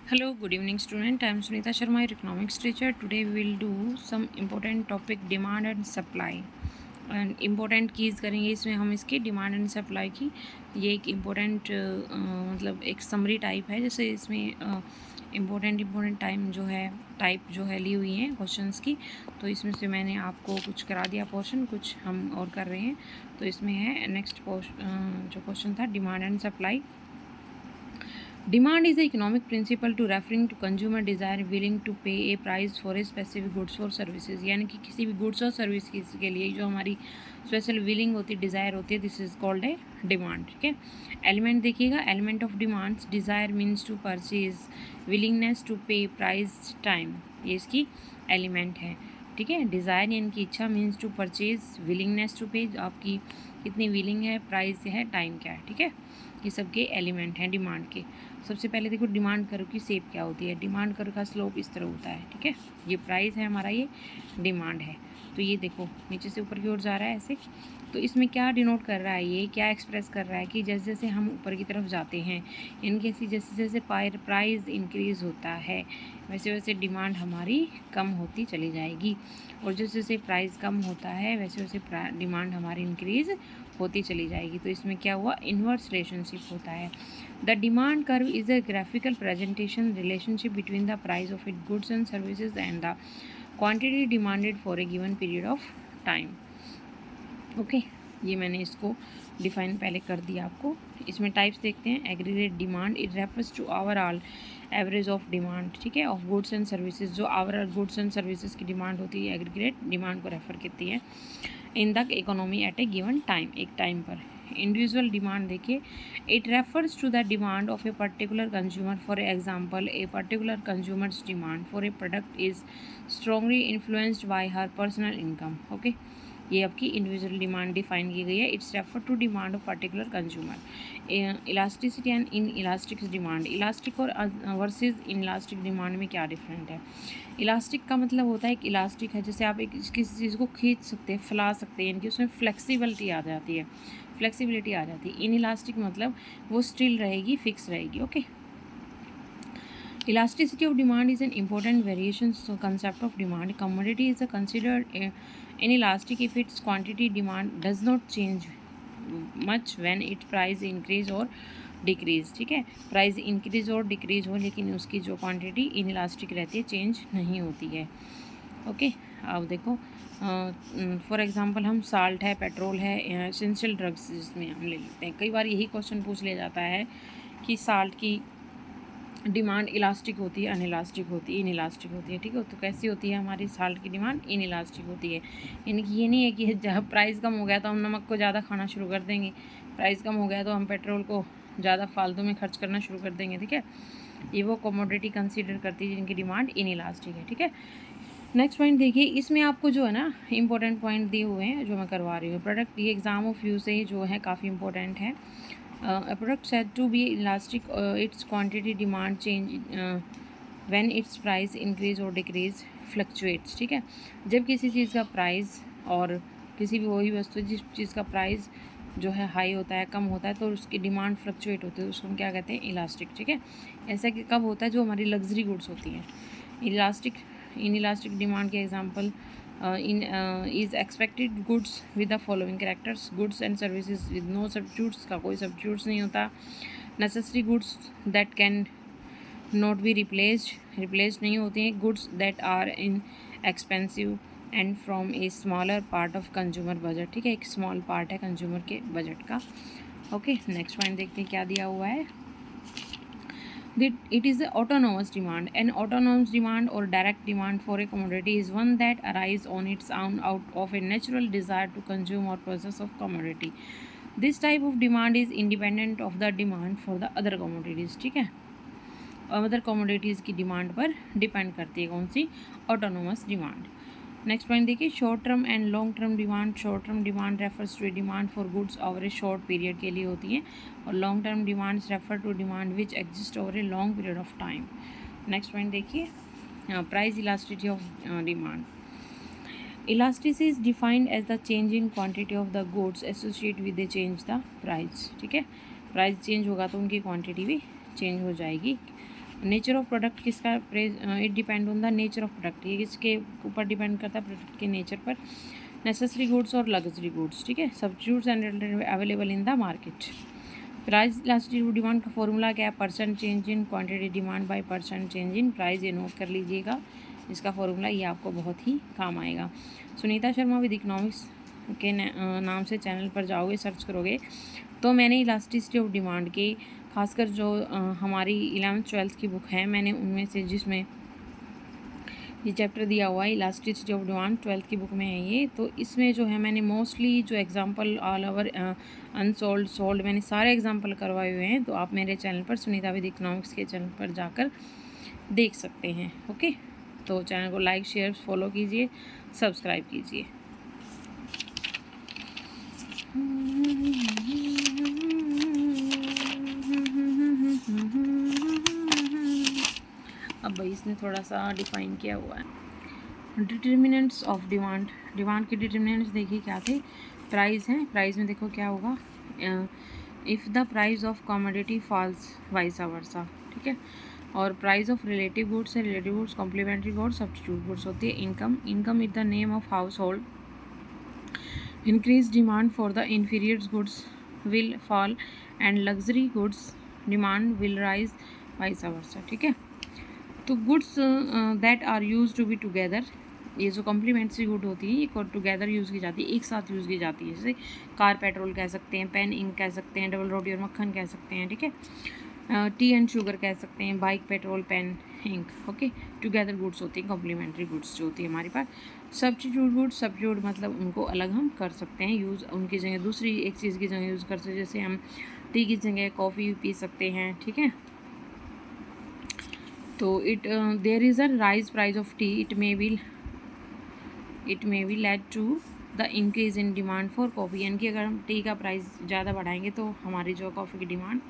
Hello, good evening, student. I am Sunita Sharma, your economics teacher. Today we will do some important topic demand and supply. And important keys करेंगे इसमें हम इसकी demand and supply की। ये एक important मतलब एक summary type है, जैसे इसमें इम्पोर्टेंट टाइम जो है टाइप जो है ली हुई हैं क्वेश्चंस की। तो इसमें से मैंने आपको कुछ करा दिया पोर्शन, कुछ हम और कर रहे हैं। तो इसमें है नेक्स्ट जो क्वेश्चन था demand and supply. Demand is the economic principle to referring to consumer desire willing to pay a price for a specific goods or services। यानी कि किसी भी गुड्स और सर्विस के लिए जो हमारी स्पेशल विलिंग होती है, डिज़ायर होती है, this is called a demand. ठीक है, एलिमेंट देखिएगा, element of demands desire means to purchase, willingness to pay, price, time, ये इसकी एलिमेंट है। ठीक है, डिज़ायर यानी कि इच्छा, means to purchase, willingness to pay, आपकी कितनी विलिंग है, प्राइस है, टाइम क्या है। ठीक है, ये सब के एलिमेंट हैं डिमांड के। सबसे पहले देखो डिमांड कर्व की शेप क्या होती है। डिमांड कर्व का स्लोप इस तरह होता है। ठीक है, ये प्राइस है हमारा, ये डिमांड है। तो ये देखो नीचे से ऊपर की ओर जा रहा है ऐसे। तो इसमें क्या डिनोट कर रहा है, ये क्या एक्सप्रेस कर रहा है कि जैसे जैसे हम ऊपर की तरफ जाते हैं, इनके जैसे जैसे प्राइस इंक्रीज़ होता है वैसे वैसे डिमांड हमारी कम होती चली जाएगी, और जैसे जैसे प्राइस कम होता है वैसे वैसे डिमांड हमारी इंक्रीज़ होती चली जाएगी। तो इसमें क्या हुआ, इन्वर्स रिलेशनशिप होता है। The demand curve is a graphical presentation relationship between the price of it goods and services and the quantity demanded for a given period of time. Okay, ये मैंने इसको डिफाइन पहले कर दिया आपको। इसमें टाइप्स देखते हैं। Aggregate demand, it refers to overall average of demand, ठीक है, ऑफ गुड्स एंड सर्विसेज। जो ओवरऑल गुड्स एंड सर्विसेज की डिमांड होती है, एग्रीगेट डिमांड को रेफर करती है in the economy at a given time, एक टाइम पर। इंडिविजुअल डिमांड देखिए, it refers to the demand of a particular consumer. For example, a particular consumer's demand for a product is strongly influenced by her personal income. Okay, ये आपकी individual demand define की गई है। It's refer to demand of particular consumer. Elasticity and inelastic demand, elastic और versus inelastic demand में क्या different है। Elastic का मतलब होता है कि इलास्टिक है, जैसे आप एक किसी चीज़ को खींच सकते हैं, फैला सकते हैं, यानी कि उसमें फ्लेक्सिबिलिटी आ जाती है, फ्लेक्सिबिलिटी आ जाती है। इन इलास्टिक मतलब वो स्टिल रहेगी, फिक्स रहेगी। Okay, elasticity of demand is an important variation concept of demand. Commodity is considered inelastic if its quantity demand does not change much when its price increase or decrease. ठीक है, price increase और decrease हो लेकिन उसकी जो quantity inelastic रहती है, change नहीं होती है। ओके, अब देखो फॉर एग्जांपल हम साल्ट है, पेट्रोल है, एसेंशियल ड्रग्स जिसमें हम ले लेते हैं। कई बार यही क्वेश्चन पूछ लिया जाता है कि साल्ट की डिमांड इलास्टिक होती है, अनइलास्टिक होती है, इनइलास्टिक होती है। ठीक है, तो कैसी होती है हमारी साल्ट की डिमांड, इनइलास्टिक होती है। यानी कि ये नहीं है कि जब प्राइस कम हो गया तो हम नमक को ज़्यादा खाना शुरू कर देंगे, प्राइस कम हो गया तो हम पेट्रोल को ज़्यादा फालतू में खर्च करना शुरू कर देंगे। ठीक है, ये वो कमोडिटी कंसीडर करती है जिनकी डिमांड इनइलास्टिक है। ठीक है, नेक्स्ट पॉइंट देखिए, इसमें आपको जो है ना इंपॉर्टेंट पॉइंट दिए हुए हैं जो मैं करवा रही हूँ। प्रोडक्ट, ये एग्जाम ऑफ यू से जो है काफ़ी इंपॉर्टेंट है। A product said to be elastic, its quantity demand change when its price increase or decrease fluctuates। ठीक है, जब किसी चीज़ का प्राइस और किसी भी वही वस्तु जिस चीज़ का प्राइस जो है हाई होता है, कम होता है, तो उसकी डिमांड फ्लक्चुएट होती है, उसको हम क्या कहते हैं, इलास्टिक। ठीक है, ऐसा कि कब होता है, जो हमारी लग्जरी गुड्स होती हैं। इलास्टिक, इन इलास्टिक डिमांड के example in is expected goods with the following characters: goods and services with no substitutes, का कोई substitutes नहीं होता। necessary goods that can not be replaced नहीं होती हैं। goods that are inexpensive and from a smaller part of consumer budget। ठीक है, एक small part है consumer के budget का। ओके, नेक्स्ट पॉइंट देखते हैं क्या दिया हुआ है। It is the autonomous demand. An autonomous demand or direct demand for a commodity is one that arises on its own out of a natural desire to consume or possess of commodity. This type of demand is independent of the demand for the other commodities। ठीक है, other commodities की demand पर depend करती है कौन सी, autonomous demand. Next point देखिए, short term and long term demand. Short term demand refers to demand for goods over a short period के लिए होती है, और long term demands refer to demand which exist over a long period of time. Next point देखिए, price elasticity of demand. Elasticity is defined as the change in quantity of the goods associate with the change the price. ठीक है, price change होगा तो उनकी quantity भी change हो जाएगी। Nature of product किसका, it depend on the nature of product, ये किसके ऊपर डिपेंड करता है, प्रोडक्ट के नेचर पर। नेसेसरी गुड्स और लग्जरी गुड्स, ठीक है। Substitutes and available in the market. Price elasticity demand का फॉर्मूला क्या है, percent change in quantity demand by percent change in price, ये नोट कर लीजिएगा इसका फॉर्मूला, ये आपको बहुत ही काम आएगा। सुनीता शर्मा विद इकोनॉमिक्स के नाम से चैनल पर जाओगे, सर्च करोगे तो मैंने इलास्टिसिटी ऑफ डिमांड के खासकर जो हमारी 11th-12th की बुक है, मैंने उनमें से जिसमें ये चैप्टर दिया हुआ है इलास्टिसिटी ऑफ डिमांड, 12th की बुक में है ये, तो इसमें जो है मैंने मोस्टली जो example all over unsold sold मैंने सारे एग्जांपल करवाए हुए हैं, तो आप मेरे चैनल पर सुनीता विद इकोनॉमिक्स के चैनल पर जाकर देख सकते हैं। ओके, तो चैनल को लाइक शेयर फॉलो कीजिए, सब्सक्राइब कीजिए। अब भाई इसने थोड़ा सा डिफाइन किया हुआ है। डिटर्मिनेंट्स ऑफ डिमांड, डिमांड के डिटर्मिनेंट्स देखिए क्या थे, प्राइस है, प्राइस में देखो क्या होगा, if the price of commodity falls vice versa, ठीक है। और प्राइस ऑफ रिलेटिव गुड्स है, relative goods complementary goods substitute goods होती है। Income, income is the name of household. Increase demand for the inferior goods will fall and luxury goods demand will rise vice versa, ठीक है। तो goods that are use to be together, ये जो complementary good होती है ये together use की जाती है, एक साथ यूज़ की जाती है, जैसे कार पेट्रोल कह सकते हैं, पेन इंक कह सकते हैं, डबल रोटी और मक्खन कह सकते हैं, ठीक है। टी एंड शुगर कह सकते हैं, bike petrol pen ink, okay. Together goods होती हैं, कॉम्प्लीमेंट्री गुड्स जो होती है हमारे पास। सब्स्टिट्यूट गुड्स, सब्स्टिट्यूट मतलब उनको अलग हम कर सकते हैं यूज़, उनकी जगह दूसरी एक चीज़ की जगह यूज़ कर सकते हैं, जैसे हम टी की जगह कॉफ़ी पी सकते हैं, ठीक है। तो there is a rise price of tea, it may be led to the increase in demand for coffee, यानी कि अगर हम टी का प्राइस ज़्यादा बढ़ाएंगे तो हमारी जो कॉफ़ी की डिमांड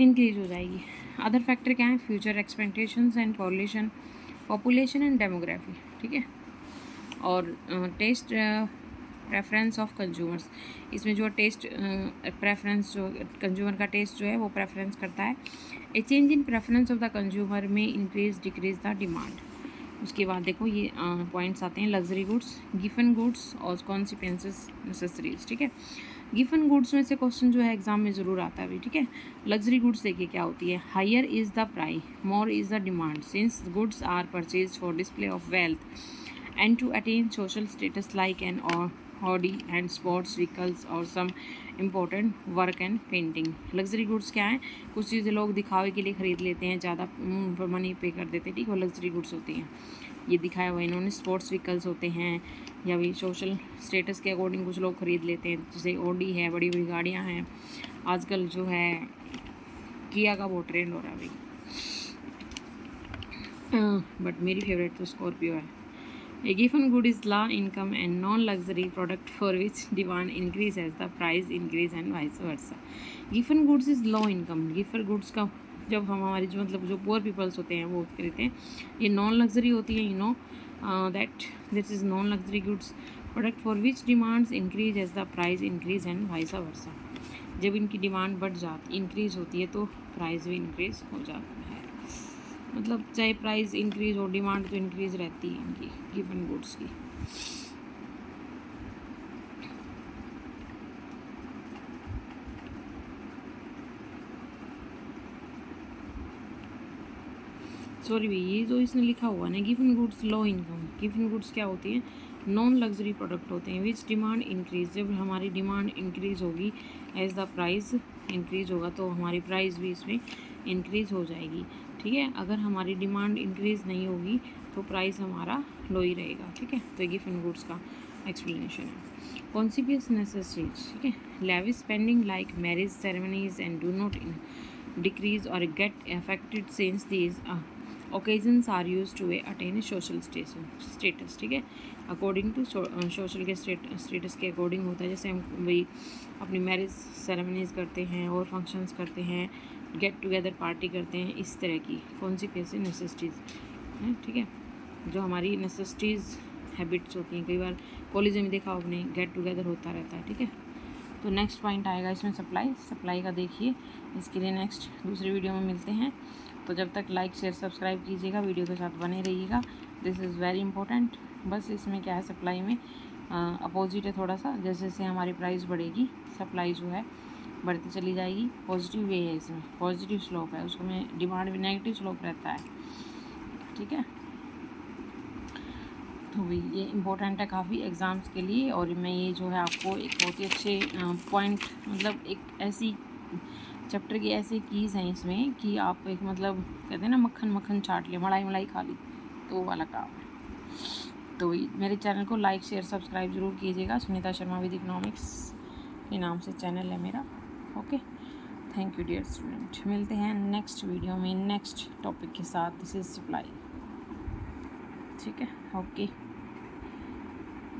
इंक्रीज हो जाएगी। अदर फैक्टर क्या है, future expectations and population and demography, ठीक है। और टेस्ट प्रेफरेंस ऑफ कंज्यूमर्स, इसमें जो टेस्ट प्रेफरेंस जो कंज्यूमर का टेस्ट जो है वो प्रेफरेंस करता है। ए change in preference of the consumer में इंक्रीज डिक्रीज द डिमांड। उसके बाद देखो ये पॉइंट्स आते हैं, लग्जरी गुड्स, गिफन गुड्स और कॉन्सिक्वेंसेस नेसेसरीज, ठीक है। गिफन गुड्स में से क्वेश्चन जो है एग्जाम में ज़रूर आता है भी, ठीक है। लग्जरी गुड्स देखिए क्या होती है, higher is the price, more is the demand, since goods are purchase for display of wealth and to attain social status like an Audi and sports vehicles और some important work and painting. Luxury goods क्या है, कुछ चीज़ें लोग दिखावे के लिए ख़रीद लेते हैं, ज़्यादा मनी पे कर देते हैं, ठीक है, वो लग्जरी गुड्स होती हैं। ये दिखाया हुआ इन्होंने, स्पोर्ट्स व्हीकल्स होते हैं या भी सोशल स्टेटस के अकॉर्डिंग कुछ लोग ख़रीद लेते हैं, जैसे ऑडी है, बड़ी बड़ी गाड़ियाँ हैं, आजकल जो है किया का बहुत ट्रेंड हो रहा है भाई, बट मेरी फेवरेट तो स्कॉर्पियो है। A given good is low income and non-luxury product for which demand increase as the price increase and vice versa. Given goods is low income. Given goods का जब हम हमारी जो मतलब जो poor peoples होते हैं वो खरीदते हैं, ये नॉन लग्जरी होती है, you know that this is non luxury goods product for which demands increase as the price increase and vice versa. जब इनकी डिमांड बढ़ जाती इंक्रीज होती है तो प्राइस भी इंक्रीज हो जाता है, मतलब चाहे प्राइस इंक्रीज हो डिमांड तो इंक्रीज रहती है इनकी गिवन गुड्स की। सॉरी भाई, ये जो इसने लिखा हुआ ना given goods low income, given goods क्या होती हैं, नॉन लग्जरी प्रोडक्ट होते हैं, विच डिमांड इंक्रीज, जब हमारी डिमांड इंक्रीज होगी एज द प्राइस इंक्रीज होगा तो हमारी प्राइस भी इसमें इंक्रीज हो जाएगी, ठीक है। अगर हमारी डिमांड इंक्रीज नहीं होगी तो प्राइस हमारा लो ही रहेगा, ठीक है। तो गिवन गुड्स का एक्सप्लेनेशन है। कॉन्सिक्वेंस नेसेसरीज, ठीक है, lavish spending like marriage ceremonies and do not decrease or get affected since these occasions are used to attain social status, ठीक है। अकॉर्डिंग टू सोशल के स्टेटस के अकॉर्डिंग होता है, जैसे हम भाई अपनी मैरिज सेरेमनीज़ करते हैं और फंक्शंस करते हैं, गेट टुगेदर पार्टी करते हैं, इस तरह की कॉन्सिक्वेंस नेसेसिटीज़ हैं, ठीक है, जो हमारी नेसेसिटीज़ हैबिट्स होती हैं। कई बार कॉलेज में देखा आपने गेट टुगेदर होता रहता है, ठीक है। तो नेक्स्ट पॉइंट आएगा इसमें सप्लाई का देखिए, इसके लिए नेक्स्ट दूसरी वीडियो में मिलते हैं। तो जब तक लाइक शेयर सब्सक्राइब कीजिएगा, वीडियो के साथ बने रहिएगा, दिस इज़ वेरी इंपॉर्टेंट। बस इसमें क्या है, सप्लाई में अपोजिट है थोड़ा सा, जैसे जैसे हमारी प्राइस बढ़ेगी सप्लाई जो है बढ़ती चली जाएगी। पॉजिटिव वे है, इसमें पॉजिटिव स्लोप है, उसमें डिमांड भी नेगेटिव स्लोप रहता है, ठीक है। तो भी ये इम्पोर्टेंट है काफ़ी एग्ज़ाम्स के लिए। और मैं ये जो है आपको एक बहुत ही अच्छे पॉइंट, मतलब एक ऐसी चैप्टर की ऐसी कीज़ हैं इसमें कि आप एक मतलब कहते हैं ना मक्खन मक्खन चाट ले, मलाई मलाई खा ली, तो वो वाला काम है। तो मेरे चैनल को लाइक शेयर सब्सक्राइब ज़रूर कीजिएगा। सुनीता शर्मा विद इकोनॉमिक्स के नाम से चैनल है मेरा। Okay, thank you dear student. मिलते हैं नेक्स्ट वीडियो में नेक्स्ट टॉपिक के साथ। दिस इज़ सप्लाई, ठीक है। ओके।